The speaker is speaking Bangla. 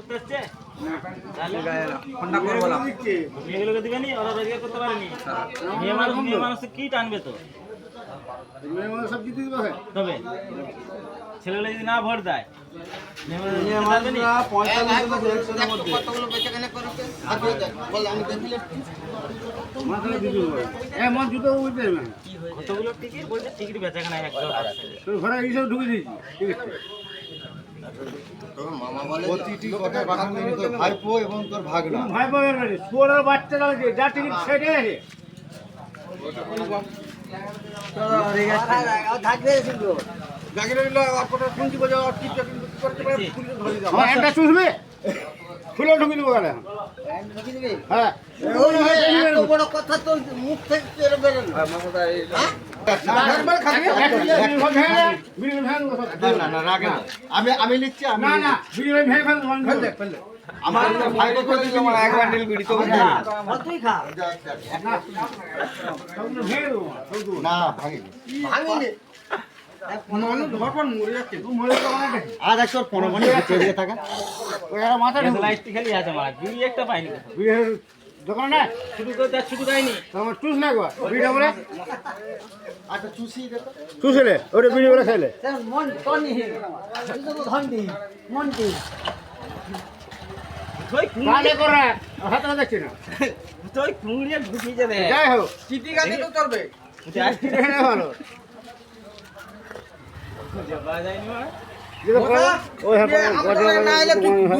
করতে হচ্ছে তাহলে ফোনটা করব না মেয়েগুলোকে দিবেনি ওরা রোজগার করতে পারেনি মেয়ে মানুষ কি টানবে তো মেয়ে মানুষ সব জিতে দিবে তবে ছেলেগুলো যদি না ভোট দেয় মেয়ে মানুষরা 45 জন ইলেকশনের মধ্যে কতগুলো বেচাকেনা করেছে আর দেখ বল আমি দেখলে মাথায় দিতে হবে মন জুতো উঠতে হবে কতগুলো টিকিট বলছে টিকিট বেচাকেনা একদম তো ঘরে এইসব ঢুকে দিয়েছি ঠিক আছে মামা বলে প্রতিটি কথা বানানো তোর ভাইপো এবং তোর ভাগনা ভাই বোনের বাড়ি ছোড়ার বাচ্চারা যা টিকিট সেটে আছে জাগিরে দিল আপনারা শুনছি বাজে আর কি করতে পারে পুলিশ ধরে যাবে আমার একটা চুষবে ফুলে ঢুকে দেবো গালে হ্যাঁ এত বড় কথা তো মুখ থেকে বের বেরোল আমি লিখছি না না ভিডিও ভেঙে ফেল আমার ভাইপো করে দিল আমার এক বান্ডিল বিড়ি তো তুই খা না ভাঙিনি ভাঙিনি মানুষ ধরপন মরে যাচ্ছে তুই মরে যাবে না আর একশো 15 মিনিট ভিতরে দিয়ে থাকা ওই আর মাথা ঢুকে লাইট খালি আছে মারা বিড়ি একটা পাইনি বিয়ের দোকান না শুধু তো তার শুধু দেয়নি তোমার চুষ না গো বিড়া বলে আচ্ছা চুষি দেখো চুষলে ওরে বিড়ি বলে খাইলে মন টনি তুই তো ধন দি মন দি তুই কালে করে হাতে দেখছি না তুই কুঁড়িয়ে ঢুকিয়ে যাবে যাই হোক চিঠি গাছে তো চলবে ভালো যাওয়া যায়নি মানে ওই হ্যাঁ